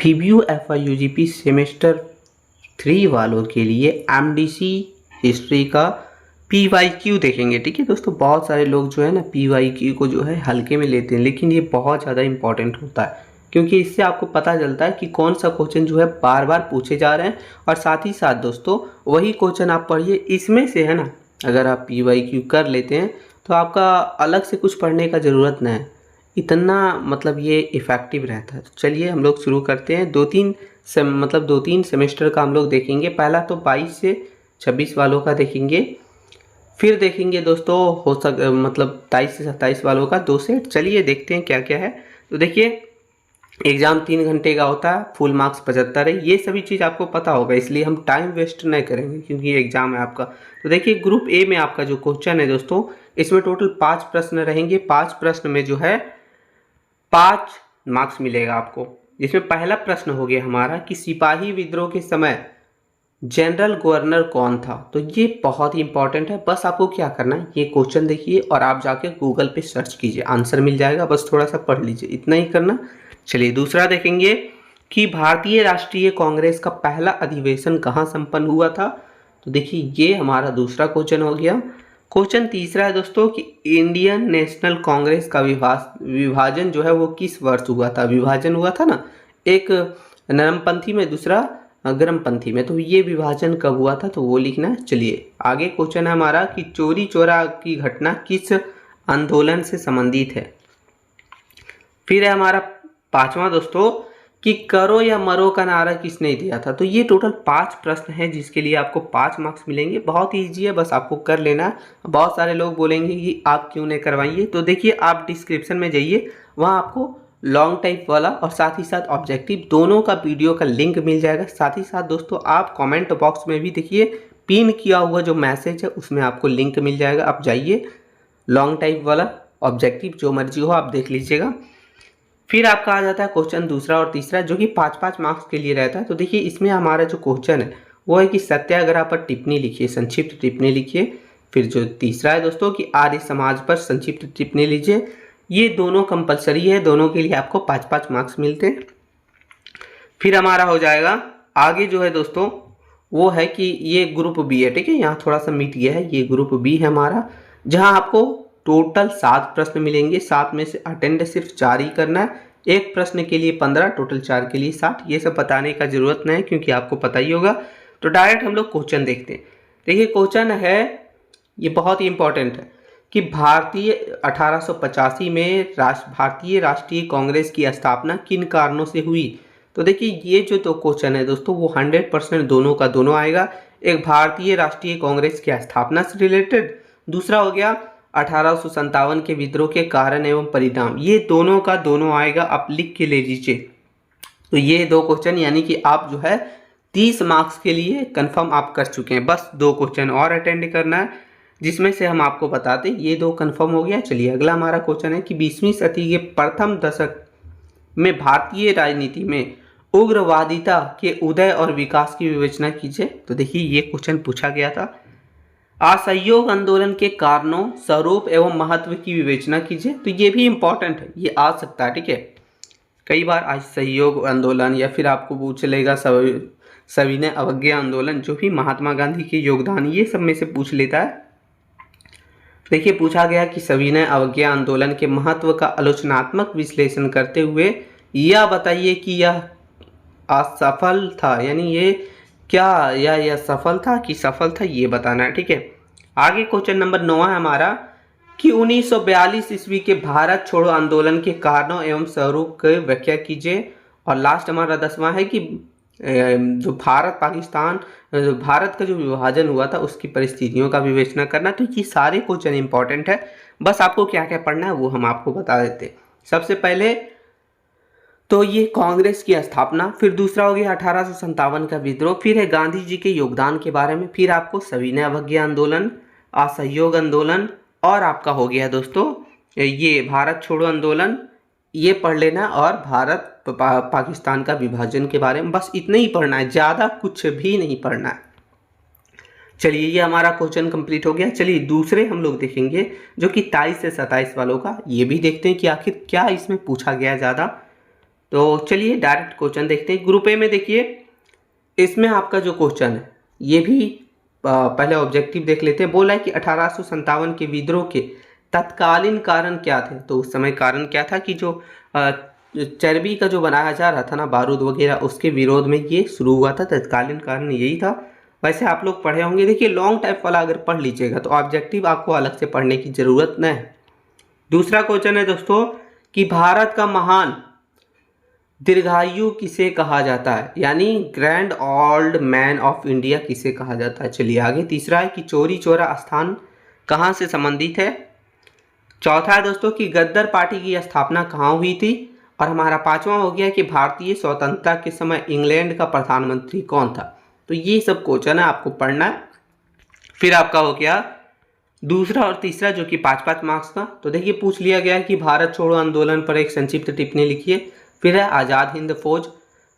Review FIUGP semester 3 वालों के लिए MDC हिस्ट्री का PYQ देखेंगे। ठीक है दोस्तों, बहुत सारे लोग जो है ना PYQ को जो है हल्के में लेते हैं, लेकिन ये बहुत ज़्यादा इंपॉर्टेंट होता है क्योंकि इससे आपको पता चलता है कि कौन सा क्वेश्चन जो है बार बार पूछे जा रहे हैं। और साथ ही साथ दोस्तों वही क्वेश्चन आप पढ़िए, इसमें से है ना अगर आप PYQ कर लेते हैं तो आपका अलग से कुछ पढ़ने का ज़रूरत नहीं है, इतना मतलब ये इफ़ेक्टिव रहता है। तो चलिए हम लोग शुरू करते हैं। दो तीन सेमेस्टर का हम लोग देखेंगे। पहला तो 22 से 26 वालों का देखेंगे, फिर देखेंगे दोस्तों 23 से 27 वालों का 2 सेट। चलिए देखते हैं क्या क्या है। तो देखिए एग्ज़ाम 3 घंटे का होता है, फुल मार्क्स 75 है। ये सभी चीज़ आपको पता होगा, इसलिए हम टाइम वेस्ट नहीं करेंगे क्योंकि ये एग्ज़ाम है आपका। तो देखिए ग्रुप ए में आपका जो क्वेश्चन है दोस्तों, इसमें टोटल 5 प्रश्न रहेंगे। 5 प्रश्न में जो है 5 मार्क्स मिलेगा आपको। जिसमें पहला प्रश्न हो गया हमारा कि सिपाही विद्रोह के समय जनरल गवर्नर कौन था। तो ये बहुत ही इंपॉर्टेंट है। बस आपको क्या करना है, ये क्वेश्चन देखिए और आप जाके गूगल पे सर्च कीजिए, आंसर मिल जाएगा, बस थोड़ा सा पढ़ लीजिए, इतना ही करना। चलिए दूसरा देखेंगे कि भारतीय राष्ट्रीय कांग्रेस का पहला अधिवेशन कहाँ संपन्न हुआ था। तो देखिए ये हमारा दूसरा क्वेश्चन हो गया। क्वेश्चन तीसरा है दोस्तों कि इंडियन नेशनल कांग्रेस का विभाजन जो है वो किस वर्ष हुआ था। विभाजन हुआ था ना, एक नरमपंथी में दूसरा गर्मपंथी में, तो ये विभाजन कब हुआ था तो वो लिखना है। चलिए आगे क्वेश्चन है हमारा कि चोरी चोरा की घटना किस आंदोलन से संबंधित है। फिर है हमारा पांचवा दोस्तों कि करो या मरो का नारा किसने दिया था। तो ये टोटल 5 प्रश्न हैं जिसके लिए आपको 5 मार्क्स मिलेंगे। बहुत ईजी है, बस आपको कर लेना। बहुत सारे लोग बोलेंगे कि आप क्यों नहीं करवाइए, तो देखिए आप डिस्क्रिप्शन में जाइए, वहाँ आपको लॉन्ग टाइप वाला और साथ ही साथ ऑब्जेक्टिव दोनों का वीडियो का लिंक मिल जाएगा। साथ ही साथ दोस्तों आप कमेंट बॉक्स में भी देखिए पिन किया हुआ जो मैसेज है उसमें आपको लिंक मिल जाएगा, आप जाइए, लॉन्ग टाइप वाला ऑब्जेक्टिव जो मर्जी हो आप देख लीजिएगा। फिर आपका आ जाता है क्वेश्चन दूसरा और तीसरा जो कि 5-5 मार्क्स के लिए रहता है। तो देखिए इसमें हमारा जो क्वेश्चन है वो है कि सत्याग्रह पर टिप्पणी लिखिए, संक्षिप्त टिप्पणी लिखिए। फिर जो तीसरा है दोस्तों कि आर्य समाज पर संक्षिप्त टिप्पणी लीजिए। ये दोनों कंपलसरी है, दोनों के लिए आपको 5-5 मार्क्स मिलते हैं। फिर हमारा हो जाएगा आगे जो है दोस्तों वो है कि ये ग्रुप बी है। ठीक है, यहाँ थोड़ा सा मिट गया है, ये ग्रुप बी है हमारा, जहाँ आपको टोटल 7 प्रश्न मिलेंगे। 7 में से अटेंड सिर्फ 4 ही करना है, एक प्रश्न के लिए 15, टोटल 4 के लिए 60। ये सब बताने का जरूरत नहीं है क्योंकि आपको पता ही होगा। तो डायरेक्ट हम लोग क्वेश्चन देखते हैं। देखिए क्वेश्चन है, ये बहुत ही इंपॉर्टेंट है कि 1885 में भारतीय राष्ट्रीय कांग्रेस की स्थापना किन कारणों से हुई। तो देखिए ये जो तो क्वेश्चन है दोस्तों वो 100% दोनों का दोनों आएगा। एक भारतीय राष्ट्रीय कांग्रेस की स्थापना से रिलेटेड, दूसरा हो गया 1857 के विद्रोह के कारण एवं परिणाम, ये दोनों का दोनों आएगा, आप लिख के ले लीजिए। तो ये 2 क्वेश्चन यानी कि आप जो है 30 मार्क्स के लिए कंफर्म आप कर चुके हैं। बस 2 क्वेश्चन और अटेंड करना है जिसमें से हम आपको बताते, ये 2 कंफर्म हो गया। चलिए अगला हमारा क्वेश्चन है कि 20वीं सदी के प्रथम दशक में भारतीय राजनीति में उग्रवादिता के उदय और विकास की विवेचना कीजिए। तो देखिए ये क्वेश्चन पूछा गया था। असहयोग आंदोलन के कारणों, स्वरूप एवं महत्व की विवेचना कीजिए। तो ये भी इंपॉर्टेंट है, ये आ सकता है। ठीक है, कई बार असहयोग आंदोलन या फिर आपको पूछ लेगा सविनय अवज्ञा आंदोलन, जो भी महात्मा गांधी के योगदान, ये सब में से पूछ लेता है। देखिए पूछा गया कि सविनय अवज्ञा आंदोलन के महत्व का आलोचनात्मक विश्लेषण करते हुए यह बताइए कि यह असफल था, यानी ये क्या यह सफल था कि सफल था, ये बताना है। ठीक है, आगे क्वेश्चन नंबर 9 है हमारा कि 1942 ईस्वी के भारत छोड़ो आंदोलन के कारणों एवं स्वरूप की व्याख्या कीजिए। और लास्ट हमारा 10वां है कि जो भारत का जो विभाजन हुआ था उसकी परिस्थितियों का विवेचना करना। तो ये सारे क्वेश्चन इंपॉर्टेंट है, बस आपको क्या क्या पढ़ना है वो हम आपको बता देते। सबसे पहले तो ये कांग्रेस की स्थापना, फिर दूसरा हो गया 1857 का विद्रोह, फिर है गांधी जी के योगदान के बारे में, फिर आपको सविनय अवज्ञा आंदोलन, असहयोग आंदोलन, और आपका हो गया दोस्तों ये भारत छोड़ो आंदोलन, ये पढ़ लेना, और भारत पाकिस्तान का विभाजन के बारे में। बस इतना ही पढ़ना है, ज़्यादा कुछ भी नहीं पढ़ना है। चलिए ये हमारा क्वेश्चन कंप्लीट हो गया। चलिए दूसरे हम लोग देखेंगे जो कि 23 से 27 वालों का, ये भी देखते हैं कि आखिर क्या इसमें पूछा गया ज़्यादा। तो चलिए डायरेक्ट क्वेश्चन देखते हैं। ग्रुप ए में देखिए, इसमें आपका जो क्वेश्चन है ये भी पहले ऑब्जेक्टिव देख लेते हैं। बोला है कि 1857 के विद्रोह के तत्कालीन कारण क्या थे। तो उस समय कारण क्या था कि जो चर्बी का जो बनाया जा रहा था ना, बारूद वगैरह, उसके विरोध में ये शुरू हुआ था। तत्कालीन कारण यही था। वैसे आप लोग पढ़े होंगे। देखिए लॉन्ग टाइप वाला अगर पढ़ लीजिएगा तो ऑब्जेक्टिव आपको अलग से पढ़ने की जरूरत नहीं है। दूसरा क्वेश्चन है दोस्तों कि भारत का महान दीर्घायु किसे कहा जाता है, यानी grand old man of India किसे कहा जाता है। चलिए आगे। तीसरा है कि चौरी चौरा स्थान कहाँ से संबंधित है। चौथा है दोस्तों कि गद्दर पार्टी की स्थापना कहाँ हुई थी। और हमारा पांचवा हो गया कि भारतीय स्वतंत्रता के समय इंग्लैंड का प्रधानमंत्री कौन था। तो ये सब क्वेश्चन है आपको पढ़ना है। फिर आपका हो गया दूसरा और तीसरा जो कि 5-5 मार्क्स का। तो देखिए पूछ लिया गया कि भारत छोड़ो आंदोलन पर एक संक्षिप्त टिप्पणी लिखिए। फिर है आज़ाद हिंद फौज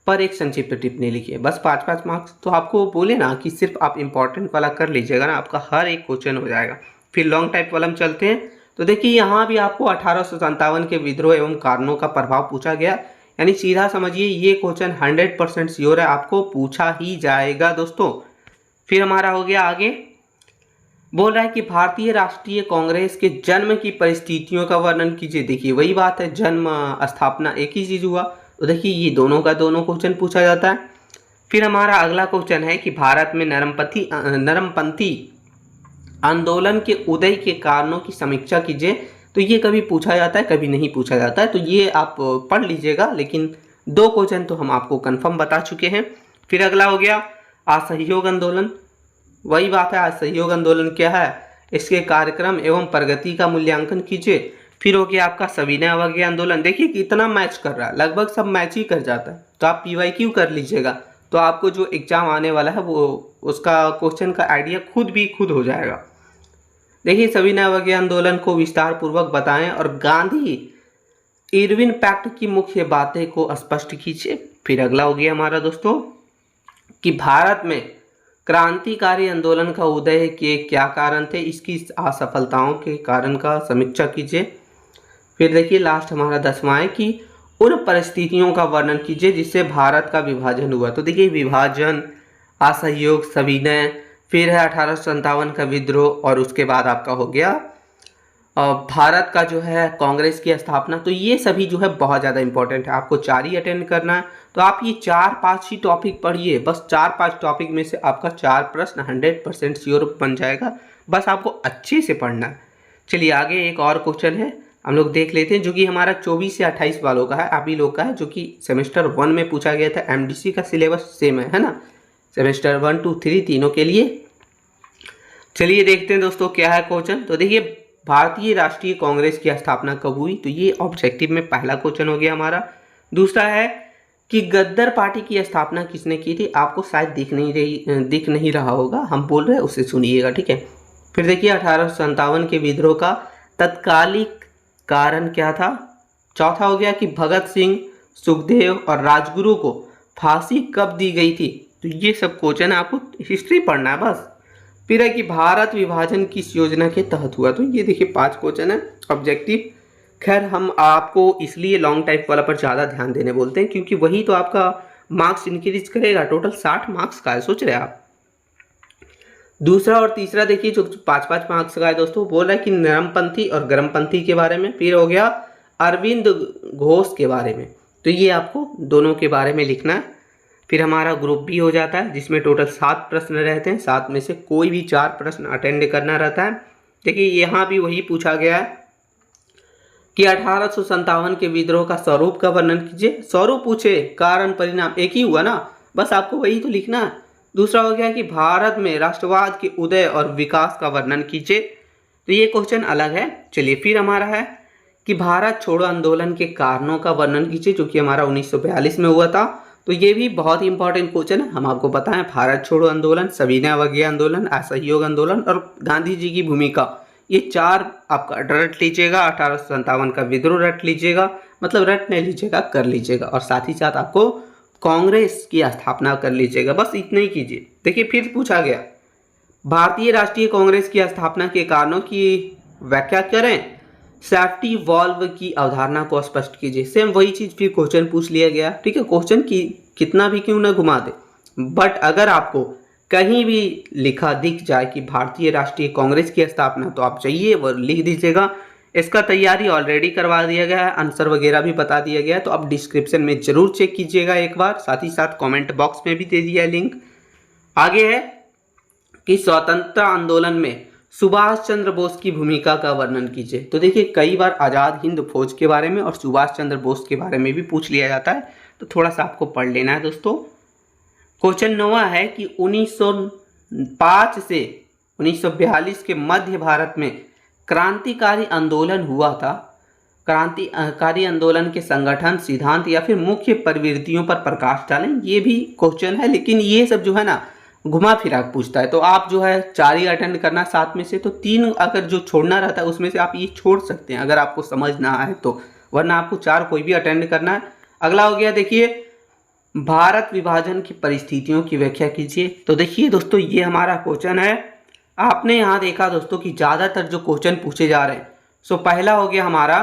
पर एक संक्षिप्त टिप्पणी लिखिए। बस 5-5 मार्क्स। तो आपको बोले ना कि सिर्फ आप इंपॉर्टेंट वाला कर लीजिएगा ना, आपका हर एक क्वेश्चन हो जाएगा। फिर लॉन्ग टाइप वाला में चलते हैं। तो देखिए यहाँ भी आपको 1857 के विद्रोह एवं कारणों का प्रभाव पूछा गया, यानी सीधा समझिए ये क्वेश्चन 100% श्योर है आपको पूछा ही जाएगा दोस्तों। फिर हमारा हो गया आगे। बोल रहा है कि भारतीय राष्ट्रीय कांग्रेस के जन्म की परिस्थितियों का वर्णन कीजिए। देखिए वही बात है, जन्म स्थापना एक ही चीज हुआ। तो देखिए ये दोनों का दोनों क्वेश्चन पूछा जाता है। फिर हमारा अगला क्वेश्चन है कि भारत में नरमपंथी आंदोलन के उदय के कारणों की समीक्षा कीजिए। तो ये कभी पूछा जाता है, कभी नहीं पूछा जाता है। तो ये आप पढ़ लीजिएगा, लेकिन 2 क्वेश्चन तो हम आपको कंफर्म बता चुके हैं। फिर अगला हो गया असहयोग आंदोलन। वही बात है, असहयोग आंदोलन क्या है, इसके कार्यक्रम एवं प्रगति का मूल्यांकन कीजिए। फिर हो गया आपका सविनय अवज्ञा आंदोलन। देखिए कितना मैच कर रहा है, लगभग सब मैच ही कर जाता है। तो आप PYQ कर लीजिएगा, तो आपको जो एग्जाम आने वाला है वो उसका क्वेश्चन का आइडिया खुद हो जाएगा। देखिए सविनय अवज्ञा आंदोलन को विस्तार पूर्वक बताएं और गांधी इरविन पैक्ट की मुख्य बातें को स्पष्ट कीजिए। फिर अगला हो गया हमारा दोस्तों कि भारत में क्रांतिकारी आंदोलन का उदय के क्या कारण थे, इसकी असफलताओं के कारण का समीक्षा कीजिए। फिर देखिए लास्ट हमारा 10वां है कि उन परिस्थितियों का वर्णन कीजिए जिससे भारत का विभाजन हुआ। तो देखिए विभाजन, असहयोग, सविनय, फिर है 1857 का विद्रोह, और उसके बाद आपका हो गया भारत का जो है कांग्रेस की स्थापना। तो ये सभी जो है बहुत ज़्यादा इंपॉर्टेंट है, आपको 4 ही अटेंड करना है। तो आप ये 4-5 ही टॉपिक पढ़िए, बस 4-5 टॉपिक में से आपका 4 प्रश्न 100% श्योर बन जाएगा। बस आपको अच्छे से पढ़ना है। चलिए आगे एक और क्वेश्चन है हम लोग देख लेते हैं, जो कि हमारा 24 से 28 वालों का है, आप ही लोग का है, जो कि सेमेस्टर 1 में पूछा गया था। MDC का सिलेबस सेम है ना, सेमेस्टर 1, 2, 3 तीनों के लिए। चलिए देखते हैं दोस्तों क्या है क्वेश्चन। तो देखिए भारतीय राष्ट्रीय कांग्रेस की स्थापना कब हुई। तो ये ऑब्जेक्टिव में पहला क्वेश्चन हो गया हमारा। दूसरा है कि गद्दर पार्टी की स्थापना किसने की थी। आपको शायद दिख नहीं रहा होगा, हम बोल रहे हैं उसे सुनिएगा, ठीक है। फिर देखिए 1857 के विद्रोह का तत्कालिक कारण क्या था। चौथा हो गया कि भगत सिंह, सुखदेव और राजगुरु को फांसी कब दी गई थी। तो ये सब क्वेश्चन है, आपको हिस्ट्री पढ़ना है बस। फिर है कि भारत विभाजन किस योजना के तहत हुआ। तो ये देखिए 5 क्वेश्चन है ऑब्जेक्टिव। खैर हम आपको इसलिए लॉन्ग टाइप वाला पर ज़्यादा ध्यान देने बोलते हैं, क्योंकि वही तो आपका मार्क्स इंक्रीज करेगा। टोटल 60 मार्क्स का है, सोच रहे हैं आप। दूसरा और तीसरा देखिए जो 5-5 मार्क्स का है दोस्तों, बोल रहा है कि नरमपंथी और गर्मपंथी के बारे में। फिर हो गया अरविंद घोष के बारे में। तो ये आपको दोनों के बारे में लिखना है। फिर हमारा ग्रुप बी हो जाता है, जिसमें टोटल 7 प्रश्न रहते हैं। 7 में से कोई भी 4 प्रश्न अटेंड करना रहता है। देखिए यहाँ भी वही पूछा गया है कि 1857 के विद्रोह का स्वरूप का वर्णन कीजिए। स्वरूप पूछे, कारण परिणाम एक ही हुआ ना, बस आपको वही तो लिखना है। दूसरा हो गया कि भारत में राष्ट्रवाद के उदय और विकास का वर्णन कीजिए। तो ये क्वेश्चन अलग है। चलिए फिर हमारा है कि भारत छोड़ो आंदोलन के कारणों का वर्णन कीजिए, जो कि हमारा 1942 में हुआ था। तो ये भी बहुत ही इंपॉर्टेंट क्वेश्चन है। हम आपको बताएं भारत छोड़ो आंदोलन, सविनय अवज्ञा आंदोलन, असहयोग आंदोलन और गांधी जी की भूमिका, ये 4 आपका रट लीजिएगा। 1857 का विद्रोह रट लीजिएगा, मतलब रट नहीं लीजिएगा, कर लीजिएगा। और साथ ही साथ आपको कांग्रेस की स्थापना कर लीजिएगा, बस इतना ही कीजिए। देखिए फिर पूछा गया भारतीय राष्ट्रीय कांग्रेस की स्थापना के कारणों की व्याख्या करें। सेफ्टी वॉल्व की अवधारणा को स्पष्ट कीजिए। सेम वही चीज फिर क्वेश्चन पूछ लिया गया, ठीक है। क्वेश्चन की कितना भी क्यों ना घुमा दे, बट अगर आपको कहीं भी लिखा दिख जाए कि भारतीय राष्ट्रीय कांग्रेस की स्थापना, तो आप चाहिए वो लिख दीजिएगा। इसका तैयारी ऑलरेडी करवा दिया गया है, आंसर वगैरह भी बता दिया गया है, तो आप डिस्क्रिप्शन में जरूर चेक कीजिएगा एक बार, साथ ही साथ कमेंट बॉक्स में भी दे दिया है लिंक। आगे है कि स्वतंत्रता आंदोलन में सुभाष चंद्र बोस की भूमिका का वर्णन कीजिए। तो देखिए कई बार आज़ाद हिंद फौज के बारे में और सुभाष चंद्र बोस के बारे में भी पूछ लिया जाता है, तो थोड़ा सा आपको पढ़ लेना है दोस्तों। क्वेश्चन 9 है कि 1905 से 1942 के मध्य भारत में क्रांतिकारी आंदोलन हुआ था। क्रांतिकारी आंदोलन के संगठन, सिद्धांत या फिर मुख्य प्रवृत्तियों पर प्रकाश डालें, ये भी क्वेश्चन है, लेकिन ये सब जो है ना घुमा फिरा पूछता है। तो आप जो है 4 ही अटेंड करना 7 में से, तो 3 अगर जो छोड़ना रहता है उसमें से आप ये छोड़ सकते हैं अगर आपको समझ ना आए तो, वरना आपको 4 कोई भी अटेंड करना है। अगला हो गया देखिए, भारत विभाजन की परिस्थितियों की व्याख्या कीजिए। तो देखिए दोस्तों ये हमारा क्वेश्चन है। आपने यहाँ देखा दोस्तों कि ज़्यादातर जो क्वेश्चन पूछे जा रहे हैं, सो पहला हो गया हमारा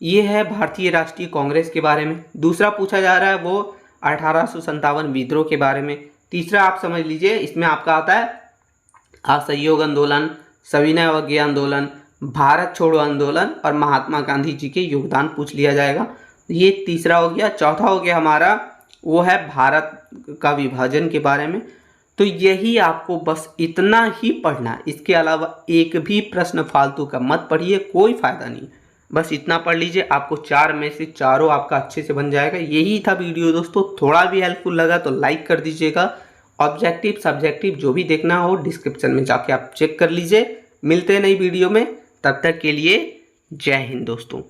ये है भारतीय राष्ट्रीय कांग्रेस के बारे में। दूसरा पूछा जा रहा है वो 1857 विद्रोह के बारे में। तीसरा आप समझ लीजिए इसमें आपका आता है असहयोग आंदोलन, सविनय अवज्ञा आंदोलन, भारत छोड़ो आंदोलन और महात्मा गांधी जी के योगदान पूछ लिया जाएगा। ये तीसरा हो गया। चौथा हो गया हमारा वो है भारत का विभाजन के बारे में। तो यही आपको बस इतना ही पढ़ना है, इसके अलावा एक भी प्रश्न फालतू का मत पढ़िए, कोई फायदा नहीं। बस इतना पढ़ लीजिए, आपको 4 में से चारों आपका अच्छे से बन जाएगा। यही था वीडियो दोस्तों, थोड़ा भी हेल्पफुल लगा तो लाइक कर दीजिएगा। ऑब्जेक्टिव सब्जेक्टिव जो भी देखना हो डिस्क्रिप्शन में जाके आप चेक कर लीजिए। मिलते हैं नई वीडियो में, तब तक के लिए जय हिंद दोस्तों।